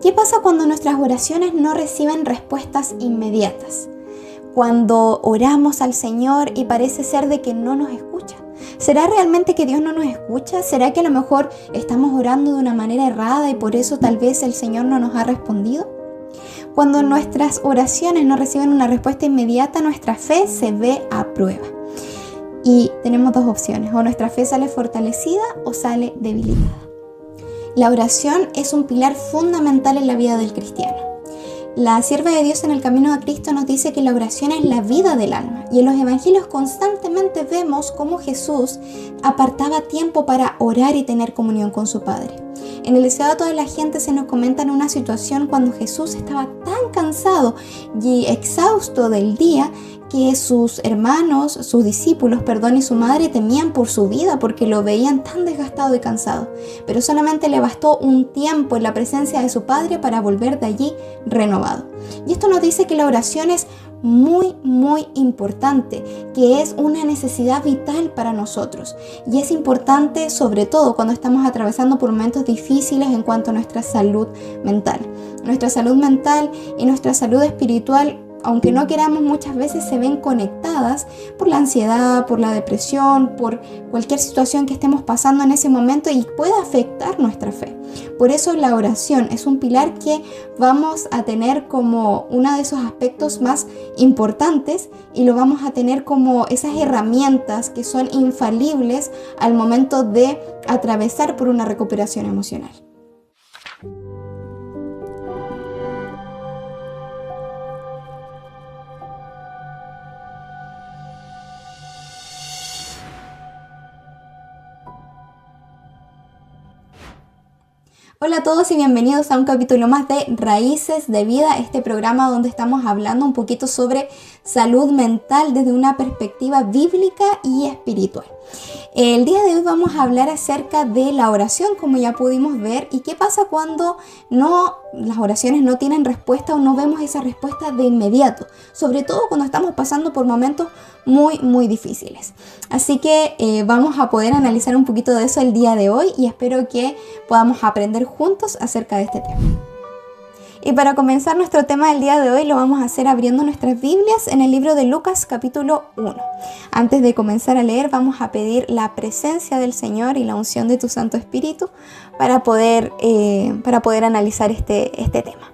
¿Qué pasa cuando nuestras oraciones no reciben respuestas inmediatas? Cuando oramos al Señor y parece ser de que no nos escucha. ¿Será realmente que Dios no nos escucha? ¿Será que a lo mejor estamos orando de una manera errada y por eso tal vez el Señor no nos ha respondido? Cuando nuestras oraciones no reciben una respuesta inmediata, nuestra fe se ve a prueba. Y tenemos dos opciones: o nuestra fe sale fortalecida o sale debilitada. La oración es un pilar fundamental en la vida del cristiano. La sierva de Dios en el camino a Cristo nos dice que la oración es la vida del alma, y en los evangelios constantemente vemos cómo Jesús apartaba tiempo para orar y tener comunión con su Padre. En el Deseo de toda la gente se nos comenta en una situación cuando Jesús estaba tan cansado y exhausto del día que sus hermanos, sus discípulos, y su madre temían por su vida porque lo veían tan desgastado y cansado. Pero solamente le bastó un tiempo en la presencia de su Padre para volver de allí renovado. Y esto nos dice que la oración es muy importante, que es una necesidad vital para nosotros. Y es importante sobre todo cuando estamos atravesando por momentos difíciles en cuanto a nuestra salud mental. Nuestra salud mental y nuestra salud espiritual, aunque no queramos, muchas veces se ven conectadas por la ansiedad, por la depresión, por cualquier situación que estemos pasando en ese momento y puede afectar nuestra fe. Por eso la oración es un pilar que vamos a tener como uno de esos aspectos más importantes y lo vamos a tener como esas herramientas que son infalibles al momento de atravesar por una recuperación emocional. Hola a todos y bienvenidos a un capítulo más de Raíces de Vida, este programa donde estamos hablando un poquito sobre salud mental desde una perspectiva bíblica y espiritual. El día de hoy vamos a hablar acerca de la oración, como ya pudimos ver, y qué pasa cuando las oraciones no tienen respuesta o no vemos esa respuesta de inmediato, sobre todo cuando estamos pasando por momentos muy difíciles. Así que vamos a poder analizar un poquito de eso el día de hoy y espero que podamos aprender juntos acerca de este tema. Y para comenzar nuestro tema del día de hoy lo vamos a hacer abriendo nuestras Biblias en el libro de Lucas capítulo 1. Antes de comenzar a leer vamos a pedir la presencia del Señor y la unción de tu Santo Espíritu para poder analizar este tema.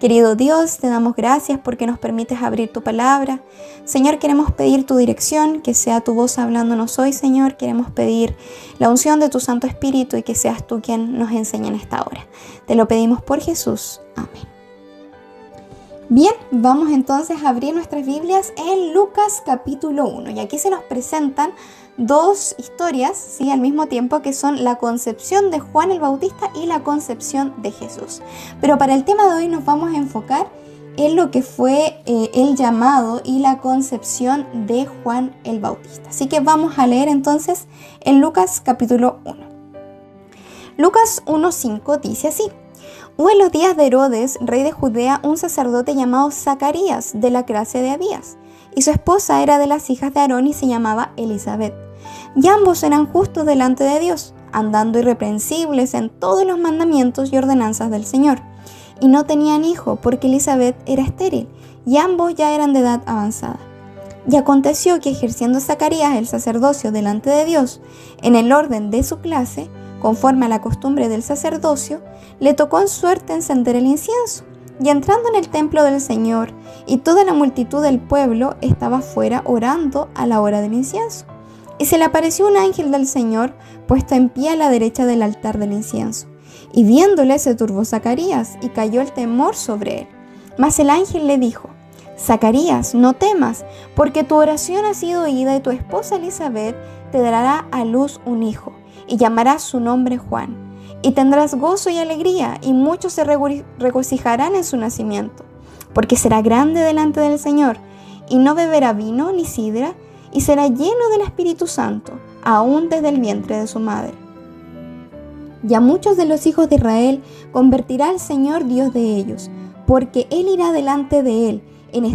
Querido Dios, te damos gracias porque nos permites abrir tu palabra. Señor, queremos pedir tu dirección, que sea tu voz hablándonos hoy, Señor. Queremos pedir la unción de tu Santo Espíritu y que seas tú quien nos enseñe en esta hora. Te lo pedimos por Jesús. Amén. Bien, vamos entonces a abrir nuestras Biblias en Lucas capítulo 1. Y aquí se nos presentan dos historias, ¿sí?, al mismo tiempo, que son la concepción de Juan el Bautista y la concepción de Jesús. Pero para el tema de hoy nos vamos a enfocar en lo que fue el llamado y la concepción de Juan el Bautista. Así que vamos a leer entonces en Lucas capítulo 1. Lucas 1:5 dice así: Hubo en los días de Herodes, rey de Judea, un sacerdote llamado Zacarías, de la clase de Abías, y su esposa era de las hijas de Aarón y se llamaba Elisabet. Y ambos eran justos delante de Dios, andando irreprensibles en todos los mandamientos y ordenanzas del Señor. Y no tenían hijo, porque Elisabet era estéril, y ambos ya eran de edad avanzada. Y aconteció que, ejerciendo Zacarías el sacerdocio delante de Dios, en el orden de su clase, conforme a la costumbre del sacerdocio, le tocó en suerte encender el incienso. Y entrando en el templo del Señor, y toda la multitud del pueblo estaba fuera orando a la hora del incienso. Y se le apareció un ángel del Señor, puesto en pie a la derecha del altar del incienso. Y viéndole se turbó Zacarías, y cayó el temor sobre él. Mas el ángel le dijo: Zacarías, no temas, porque tu oración ha sido oída, y tu esposa Elisabet te dará a luz un hijo, y llamarás su nombre Juan. Y tendrás gozo y alegría, y muchos se regocijarán en su nacimiento, porque será grande delante del Señor, y no beberá vino ni sidra, y será lleno del Espíritu Santo, aún desde el vientre de su madre. Y a muchos de los hijos de Israel convertirá el Señor Dios de ellos, porque Él irá delante de él en el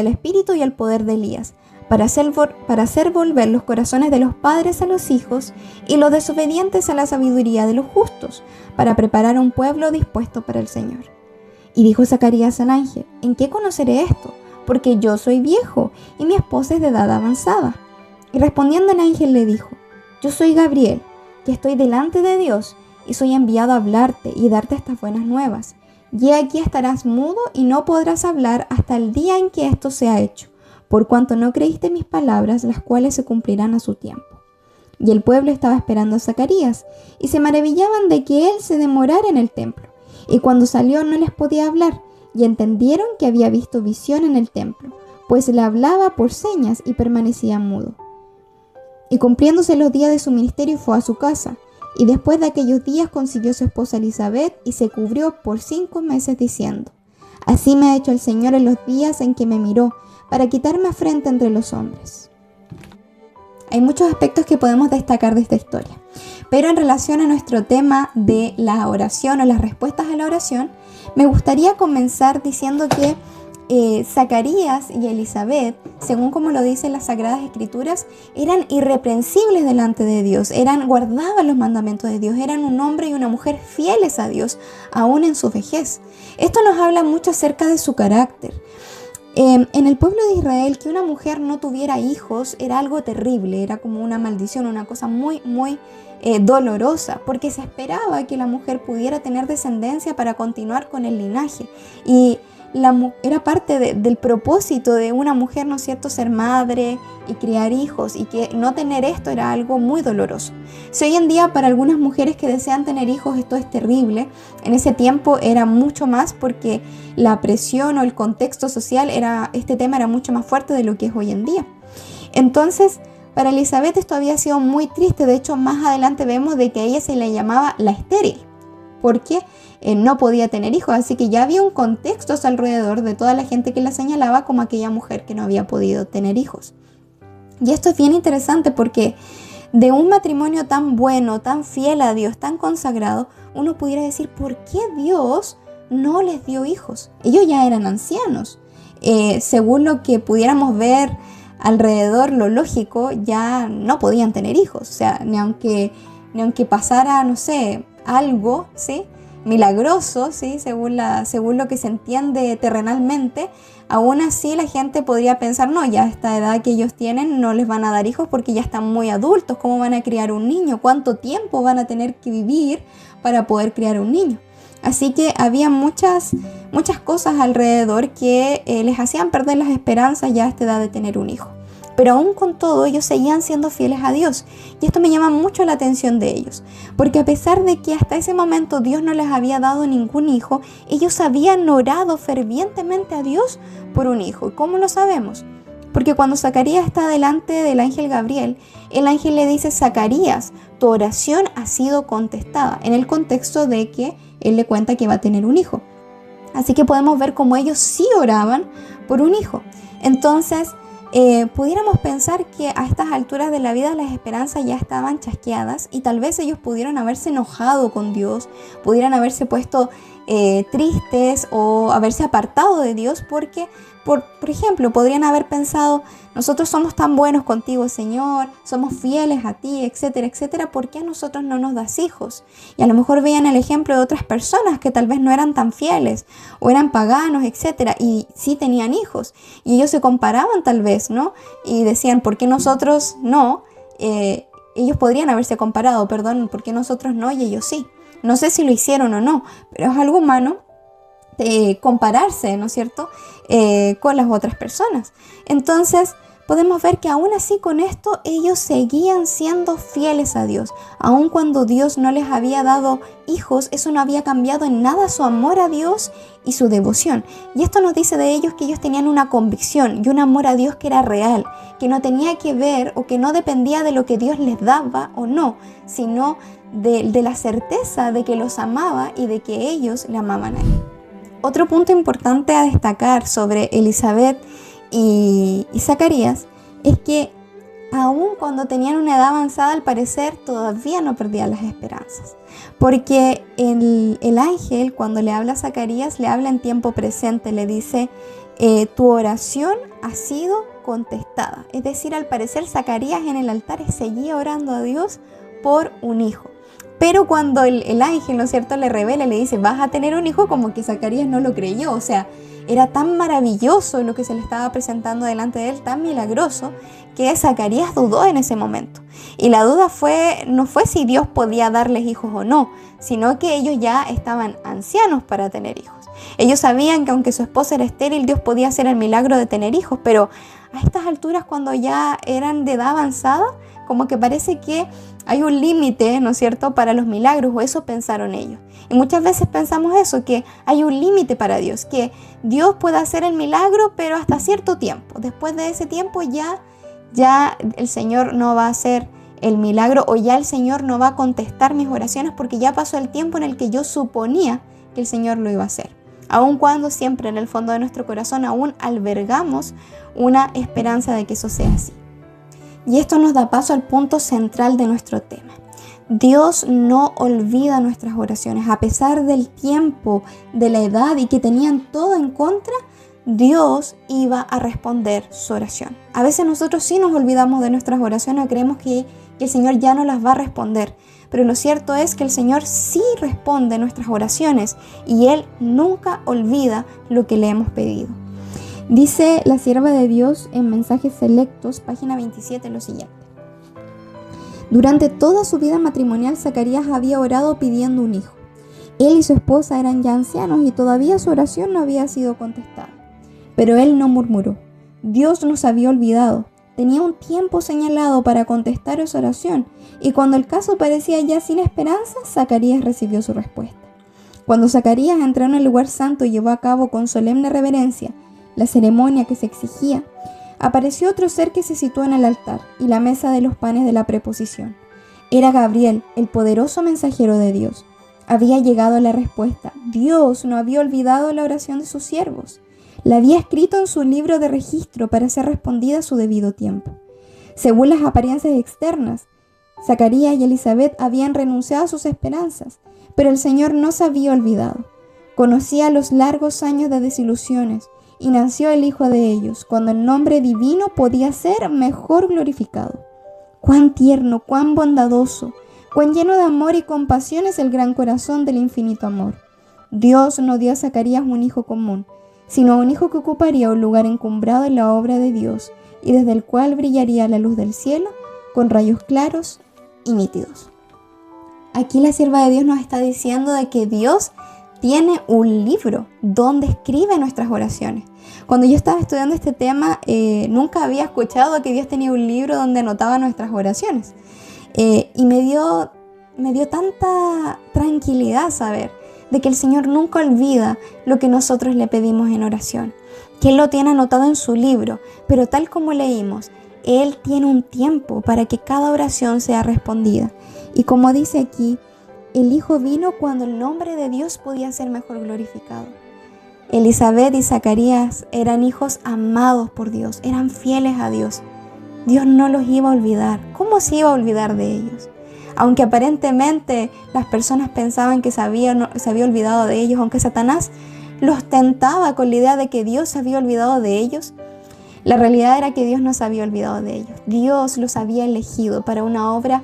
espíritu y el poder de Elías, para hacer volver los corazones de los padres a los hijos y los desobedientes a la sabiduría de los justos, para preparar un pueblo dispuesto para el Señor. Y dijo Zacarías al ángel: ¿En qué conoceré esto? Porque yo soy viejo y mi esposa es de edad avanzada. Y respondiendo el ángel le dijo: Yo soy Gabriel, que estoy delante de Dios, y soy enviado a hablarte y darte estas buenas nuevas. Y aquí estarás mudo y no podrás hablar hasta el día en que esto sea hecho, por cuanto no creíste mis palabras, las cuales se cumplirán a su tiempo. Y el pueblo estaba esperando a Zacarías, y se maravillaban de que él se demorara en el templo. Y cuando salió no les podía hablar, y entendieron que había visto visión en el templo, pues le hablaba por señas y permanecía mudo. Y cumpliéndose los días de su ministerio fue a su casa, y después de aquellos días concibió su esposa Elisabet, y se cubrió por 5 meses diciendo: Así me ha hecho el Señor en los días en que me miró, para quitarme afrenta entre los hombres. Hay muchos aspectos que podemos destacar de esta historia, pero en relación a nuestro tema de la oración o las respuestas a la oración, me gustaría comenzar diciendo que Zacarías y Elisabet, según como lo dicen las Sagradas Escrituras, eran irreprensibles delante de Dios, guardaban los mandamientos de Dios, eran un hombre y una mujer fieles a Dios, aún en su vejez. Esto nos habla mucho acerca de su carácter. En el pueblo de Israel, que una mujer no tuviera hijos era algo terrible, era como una maldición, una cosa muy, muy dolorosa, porque se esperaba que la mujer pudiera tener descendencia para continuar con el linaje. Y era parte del propósito de una mujer, ¿no es cierto?, ser madre y criar hijos, y que no tener esto era algo muy doloroso. Si hoy en día para algunas mujeres que desean tener hijos esto es terrible, en ese tiempo era mucho más, porque la presión o el contexto social este tema era mucho más fuerte de lo que es hoy en día. Entonces, para Elisabet esto había sido muy triste. De hecho, más adelante vemos de que a ella se le llamaba la estéril, porque no podía tener hijos, así que ya había un contexto a su alrededor de toda la gente que la señalaba como aquella mujer que no había podido tener hijos. Y esto es bien interesante, porque de un matrimonio tan bueno, tan fiel a Dios, tan consagrado, uno pudiera decir: ¿por qué Dios no les dio hijos? Ellos ya eran ancianos. Según lo que pudiéramos ver alrededor, lo lógico, ya no podían tener hijos. O sea, ni aunque pasara, no sé, algo, ¿sí?, milagroso, ¿sí?, según lo que se entiende terrenalmente, aún así la gente podría pensar: no, ya a esta edad que ellos tienen no les van a dar hijos porque ya están muy adultos, ¿cómo van a criar un niño? ¿Cuánto tiempo van a tener que vivir para poder criar un niño? Así que había muchas cosas alrededor que les hacían perder las esperanzas ya a esta edad de tener un hijo. Pero aún con todo, ellos seguían siendo fieles a Dios. Y esto me llama mucho la atención de ellos, porque a pesar de que hasta ese momento Dios no les había dado ningún hijo, ellos habían orado fervientemente a Dios por un hijo. ¿Y cómo lo sabemos? Porque cuando Zacarías está delante del ángel Gabriel, el ángel le dice: Zacarías, tu oración ha sido contestada, en el contexto de que él le cuenta que va a tener un hijo. Así que podemos ver cómo ellos sí oraban por un hijo. Entonces, pudiéramos pensar que a estas alturas de la vida las esperanzas ya estaban chasqueadas, y tal vez ellos pudieron haberse enojado con Dios, pudieran haberse puesto tristes o haberse apartado de Dios, porque por ejemplo, podrían haber pensado: nosotros somos tan buenos contigo, Señor, somos fieles a ti, etcétera, etcétera, ¿por qué a nosotros no nos das hijos? Y a lo mejor veían el ejemplo de otras personas que tal vez no eran tan fieles o eran paganos, etcétera, y sí tenían hijos, y ellos se comparaban tal vez, ¿no? Y decían: ¿por qué nosotros no? Ellos podrían haberse comparado, perdón, ¿por qué nosotros no y ellos sí? No sé si lo hicieron o no, pero es algo humano compararse, ¿no es cierto?, con las otras personas. Entonces podemos ver que aún así con esto ellos seguían siendo fieles a Dios. Aun cuando Dios no les había dado hijos, eso no había cambiado en nada su amor a Dios y su devoción. Y esto nos dice de ellos que ellos tenían una convicción y un amor a Dios que era real, que no tenía que ver o que no dependía de lo que Dios les daba o no, sino de la certeza de que los amaba y de que ellos le amaban a Él. Otro punto importante a destacar sobre Elisabet y Zacarías es que aun cuando tenían una edad avanzada, al parecer todavía no perdían las esperanzas, porque el ángel, cuando le habla a Zacarías, le habla en tiempo presente, le dice: tu oración ha sido contestada. Es decir, al parecer Zacarías en el altar seguía orando a Dios por un hijo. Pero cuando el ángel, ¿no es cierto?, le revela, le dice, vas a tener un hijo, como que Zacarías no lo creyó. O sea, era tan maravilloso lo que se le estaba presentando delante de él, tan milagroso, que Zacarías dudó en ese momento. Y la duda no fue si Dios podía darles hijos o no, sino que ellos ya estaban ancianos para tener hijos. Ellos sabían que aunque su esposa era estéril, Dios podía hacer el milagro de tener hijos, pero a estas alturas, cuando ya eran de edad avanzada, como que parece que hay un límite, ¿no es cierto?, para los milagros, o eso pensaron ellos. Y muchas veces pensamos eso, que hay un límite para Dios, que Dios puede hacer el milagro, pero hasta cierto tiempo. Después de ese tiempo ya el Señor no va a hacer el milagro, o ya el Señor no va a contestar mis oraciones, porque ya pasó el tiempo en el que yo suponía que el Señor lo iba a hacer. Aun cuando siempre en el fondo de nuestro corazón aún albergamos una esperanza de que eso sea así. Y esto nos da paso al punto central de nuestro tema. Dios no olvida nuestras oraciones. A pesar del tiempo, de la edad y que tenían todo en contra, Dios iba a responder su oración. A veces nosotros sí nos olvidamos de nuestras oraciones, creemos que el Señor ya no las va a responder. Pero lo cierto es que el Señor sí responde nuestras oraciones y Él nunca olvida lo que le hemos pedido. Dice la sierva de Dios en Mensajes Selectos, página 27, lo siguiente. Durante toda su vida matrimonial, Zacarías había orado pidiendo un hijo. Él y su esposa eran ya ancianos y todavía su oración no había sido contestada. Pero él no murmuró. Dios nos había olvidado. Tenía un tiempo señalado para contestar esa oración, y cuando el caso parecía ya sin esperanza, Zacarías recibió su respuesta. Cuando Zacarías entró en el lugar santo y llevó a cabo con solemne reverencia la ceremonia que se exigía, apareció otro ser que se situó en el altar y la mesa de los panes de la preposición. Era Gabriel, el poderoso mensajero de Dios. Había llegado la respuesta. Dios no había olvidado la oración de sus siervos. La había escrito en su libro de registro para ser respondida a su debido tiempo. Según las apariencias externas, Zacarías y Elizabeth habían renunciado a sus esperanzas, pero el Señor no se había olvidado. Conocía los largos años de desilusiones y nació el hijo de ellos, cuando el nombre divino podía ser mejor glorificado. Cuán tierno, cuán bondadoso, cuán lleno de amor y compasión es el gran corazón del infinito amor. Dios no dio a Zacarías un hijo común, sino un hijo que ocuparía un lugar encumbrado en la obra de Dios y desde el cual brillaría la luz del cielo con rayos claros y nítidos. Aquí la sierva de Dios nos está diciendo de que Dios tiene un libro donde escribe nuestras oraciones. Cuando yo estaba estudiando este tema, nunca había escuchado que Dios tenía un libro donde anotaba nuestras oraciones. Y me dio tanta tranquilidad saber de que el Señor nunca olvida lo que nosotros le pedimos en oración, que Él lo tiene anotado en su libro, pero tal como leímos, Él tiene un tiempo para que cada oración sea respondida. Y como dice aquí, el Hijo vino cuando el nombre de Dios podía ser mejor glorificado. Elizabeth y Zacarías eran hijos amados por Dios, eran fieles a Dios. Dios no los iba a olvidar. ¿Cómo se iba a olvidar de ellos? Aunque aparentemente las personas pensaban que se había olvidado de ellos, aunque Satanás los tentaba con la idea de que Dios se había olvidado de ellos, la realidad era que Dios no se había olvidado de ellos. Dios los había elegido para una obra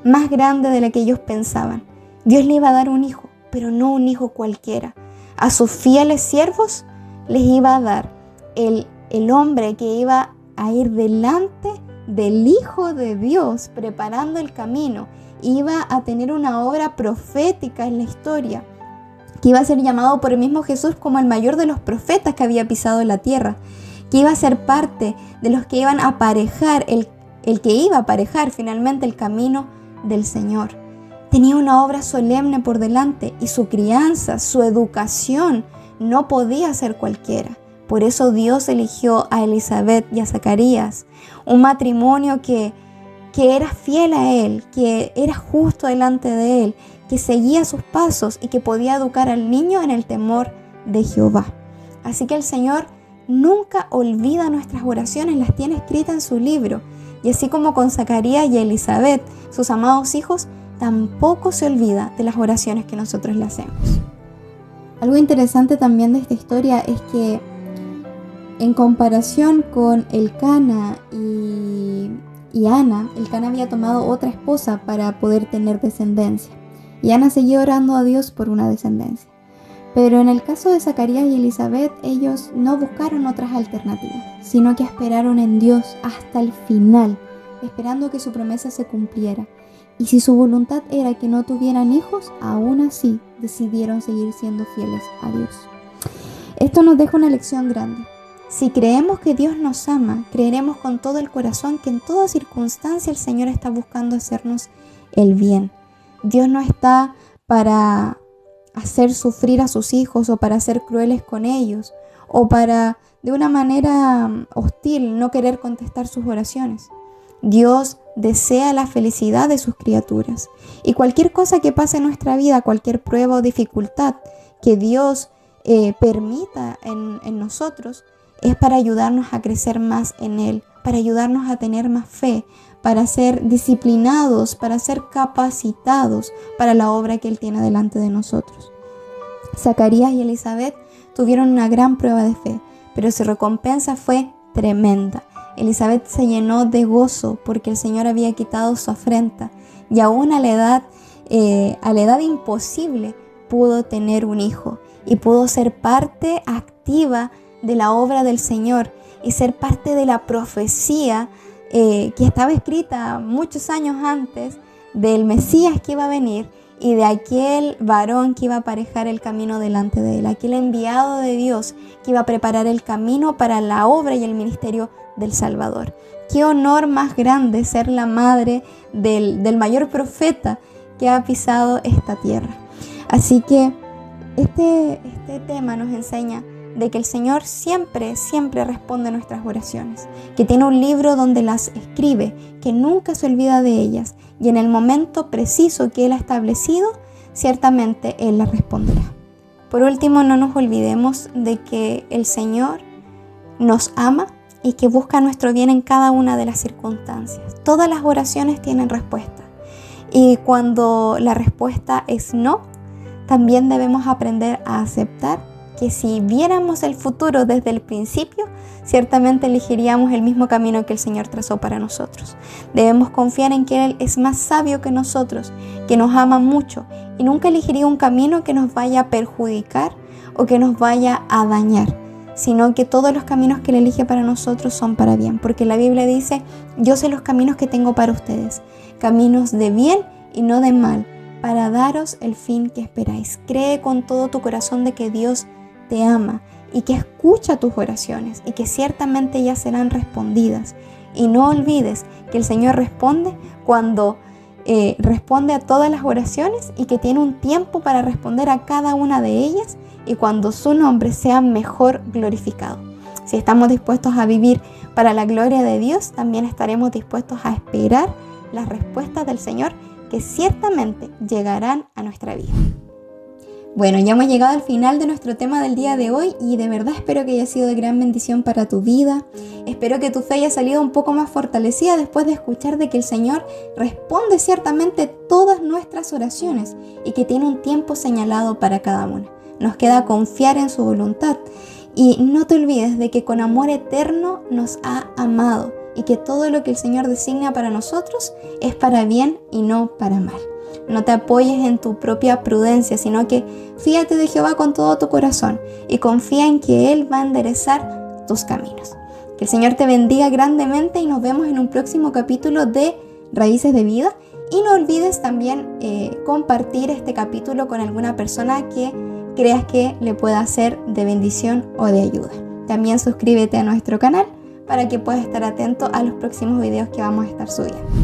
más grande de la que ellos pensaban. Dios le iba a dar un hijo, pero no un hijo cualquiera. A sus fieles siervos les iba a dar el hombre que iba a ir delante del Hijo de Dios, preparando el camino. Iba a tener una obra profética en la historia, que iba a ser llamado por el mismo Jesús como el mayor de los profetas que había pisado la tierra, que iba a ser parte de los que iban a aparejar, el que iba a aparejar finalmente el camino del Señor. Tenía una obra solemne por delante y su crianza, su educación no podía ser cualquiera. Por eso Dios eligió a Elizabeth y a Zacarías, un matrimonio que era fiel a Él, que era justo delante de Él, que seguía sus pasos y que podía educar al niño en el temor de Jehová. Así que el Señor nunca olvida nuestras oraciones, las tiene escritas en su libro. Y así como con Zacarías y Elizabeth, sus amados hijos, tampoco se olvida de las oraciones que nosotros le hacemos. Algo interesante también de esta historia es que En comparación con Elcana y Ana, Elcana había tomado otra esposa para poder tener descendencia. Y Ana seguía orando a Dios por una descendencia. Pero en el caso de Zacarías y Elizabeth, ellos no buscaron otras alternativas, sino que esperaron en Dios hasta el final, esperando que su promesa se cumpliera. Y si su voluntad era que no tuvieran hijos, aún así decidieron seguir siendo fieles a Dios. Esto nos deja una lección grande. Si creemos que Dios nos ama, creeremos con todo el corazón que en toda circunstancia el Señor está buscando hacernos el bien. Dios no está para hacer sufrir a sus hijos o para ser crueles con ellos o para de una manera hostil no querer contestar sus oraciones. Dios desea la felicidad de sus criaturas y cualquier cosa que pase en nuestra vida, cualquier prueba o dificultad que Dios permita en nosotros, es para ayudarnos a crecer más en Él, para ayudarnos a tener más fe, para ser disciplinados, para ser capacitados para la obra que Él tiene delante de nosotros. Zacarías y Elizabeth tuvieron una gran prueba de fe, pero su recompensa fue tremenda. Elizabeth se llenó de gozo porque el Señor había quitado su afrenta y aún a la edad imposible pudo tener un hijo y pudo ser parte activa de la obra del Señor y ser parte de la profecía que estaba escrita muchos años antes del Mesías que iba a venir y de aquel varón que iba a aparejar el camino delante de él, aquel enviado de Dios que iba a preparar el camino para la obra y el ministerio del Salvador. Qué honor más grande ser la madre del mayor profeta que ha pisado esta tierra. Así que este tema nos enseña de que el Señor siempre responde nuestras oraciones, que tiene un libro donde las escribe, que nunca se olvida de ellas y en el momento preciso que Él ha establecido, ciertamente Él las responderá. Por último, no nos olvidemos de que el Señor nos ama y que busca nuestro bien en cada una de las circunstancias. Todas las oraciones tienen respuesta y cuando la respuesta es no, también debemos aprender a aceptar que si viéramos el futuro desde el principio, ciertamente elegiríamos el mismo camino que el Señor trazó para nosotros. Debemos confiar en que Él es más sabio que nosotros, que nos ama mucho y nunca elegiría un camino que nos vaya a perjudicar o que nos vaya a dañar, sino que todos los caminos que Él elige para nosotros son para bien, porque la Biblia dice: yo sé los caminos que tengo para ustedes, caminos de bien y no de mal, para daros el fin que esperáis. Cree con todo tu corazón de que Dios te ama y que escucha tus oraciones y que ciertamente ellas serán respondidas. Y no olvides que el Señor responde cuando responde a todas las oraciones y que tiene un tiempo para responder a cada una de ellas y cuando su nombre sea mejor glorificado. Si estamos dispuestos a vivir para la gloria de Dios, también estaremos dispuestos a esperar las respuestas del Señor que ciertamente llegarán a nuestra vida. Bueno, ya hemos llegado al final de nuestro tema del día de hoy y de verdad espero que haya sido de gran bendición para tu vida. Espero que tu fe haya salido un poco más fortalecida después de escuchar de que el Señor responde ciertamente todas nuestras oraciones y que tiene un tiempo señalado para cada una. Nos queda confiar en su voluntad y no te olvides de que con amor eterno nos ha amado y que todo lo que el Señor designa para nosotros es para bien y no para mal. No te apoyes en tu propia prudencia, sino que fíate de Jehová con todo tu corazón y confía en que Él va a enderezar tus caminos. Que el Señor te bendiga grandemente y nos vemos en un próximo capítulo de Raíces de Vida. Y no olvides también compartir este capítulo con alguna persona que creas que le pueda ser de bendición o de ayuda. También suscríbete a nuestro canal para que puedas estar atento a los próximos videos que vamos a estar subiendo.